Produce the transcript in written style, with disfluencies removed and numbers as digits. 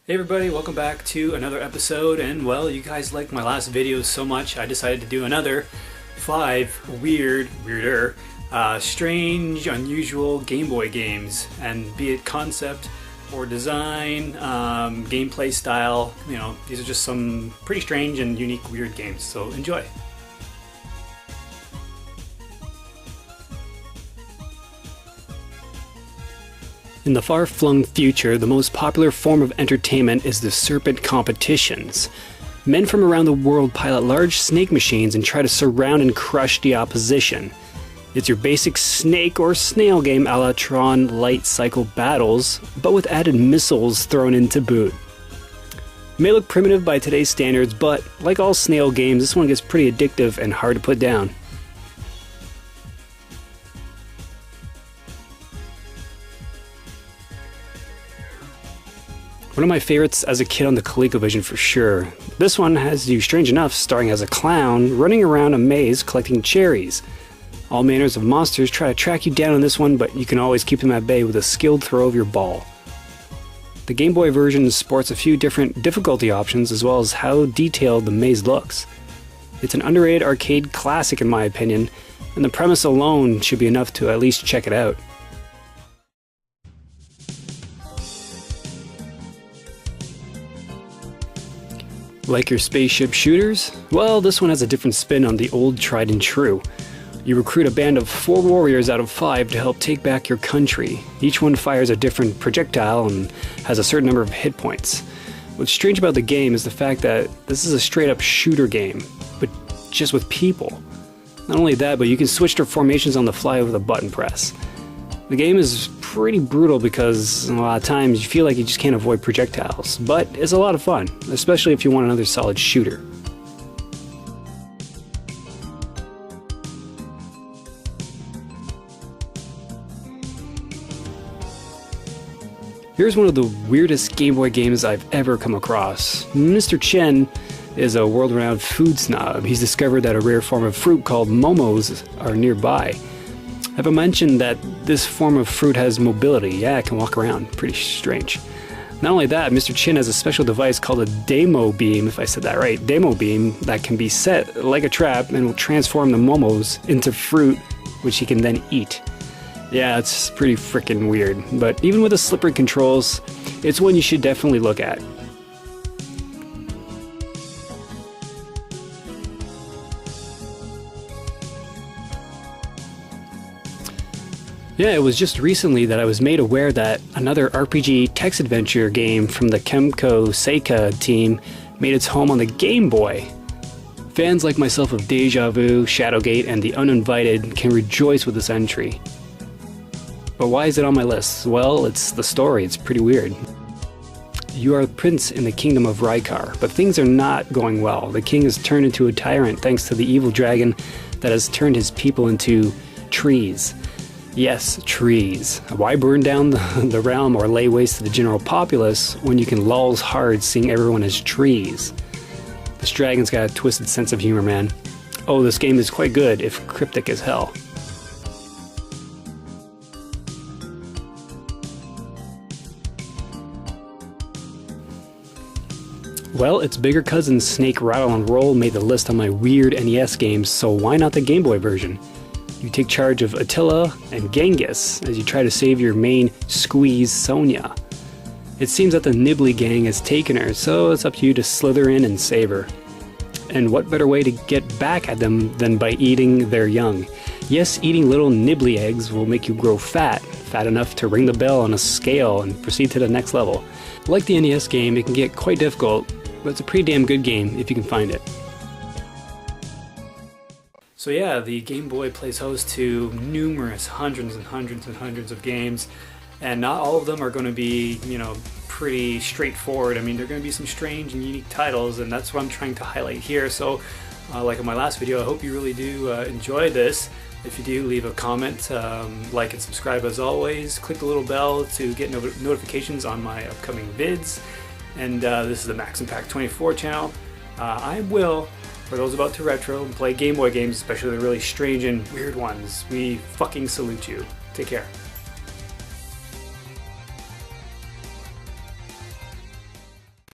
Hey everybody, welcome back to another episode, and well, you guys liked my last video so much I decided to do another 5 weirder, strange, unusual Game Boy games, and be it concept or design, gameplay style, you know, these are just some pretty strange and unique weird games, so enjoy. In the far-flung future, the most popular form of entertainment is the Serpent competitions. Men from around the world pilot large snake machines and try to surround and crush the opposition. It's your basic snake or snail game a la Tron Light Cycle Battles, but with added missiles thrown in to boot. It may look primitive by today's standards, but like all snail games, this one gets pretty addictive and hard to put down. One of my favorites as a kid on the ColecoVision for sure. This one has you, strange enough, starring as a clown, running around a maze collecting cherries. All manners of monsters try to track you down on this one, but you can always keep them at bay with a skilled throw of your ball. The Game Boy version sports a few different difficulty options as well as how detailed the maze looks. It's an underrated arcade classic in my opinion, and the premise alone should be enough to at least check it out. Like your spaceship shooters? Well, this one has a different spin on the old tried and true. You recruit a band of 4 warriors out of 5 to help take back your country. Each one fires a different projectile and has a certain number of hit points. What's strange about the game is the fact that this is a straight up shooter game, but just with people. Not only that, but you can switch their formations on the fly with a button press. The game is pretty brutal because a lot of times you feel like you just can't avoid projectiles, but it's a lot of fun, especially if you want another solid shooter. Here's one of the weirdest Game Boy games I've ever come across. Mr. Chen is a world-renowned food snob. He's discovered that a rare form of fruit called momos are nearby. I've mentioned that this form of fruit has mobility. Yeah, it can walk around. Pretty strange. Not only that, Mr. Chen has a special device called a demo beam, if I said that right, demo beam, that can be set like a trap and will transform the momos into fruit, which he can then eat. Yeah, it's pretty freaking weird, but even with the slippery controls, it's one you should definitely look at. Yeah, it was just recently that I was made aware that another RPG text adventure game from the Seika team made its home on the Game Boy. Fans like myself of Deja Vu, Shadowgate, and The Uninvited can rejoice with this entry. But why is it on my list? Well, it's the story. It's pretty weird. You are a prince in the kingdom of Rykar, but things are not going well. The king has turned into a tyrant thanks to the evil dragon that has turned his people into trees. Yes, trees. Why burn down the realm or lay waste to the general populace when you can lulls hard seeing everyone as trees? This dragon's got a twisted sense of humor, man. Oh, this game is quite good, if cryptic as hell. Well, its bigger cousin Snake, Rattle, and Roll made the list on my weird NES games, so why not the Game Boy version? You take charge of Attila and Genghis as you try to save your main squeeze, Sonia. It seems that the Nibbly gang has taken her, so it's up to you to slither in and save her. And what better way to get back at them than by eating their young? Yes, eating little Nibbly eggs will make you grow fat enough to ring the bell on a scale and proceed to the next level. Like the NES game, it can get quite difficult, but it's a pretty damn good game if you can find it. So yeah, the Game Boy plays host to numerous hundreds of games, and not all of them are going to be, you know, pretty straightforward. I mean, there are going to be some strange and unique titles, and that's what I'm trying to highlight here. So, like in my last video, I hope you really do enjoy this. If you do, leave a comment, like and subscribe as always. Click the little bell to get notifications on my upcoming vids. And this is the Max Impact 24 channel. I will, for those about to retro and play Game Boy games, especially the really strange and weird ones, we fucking salute you. Take care.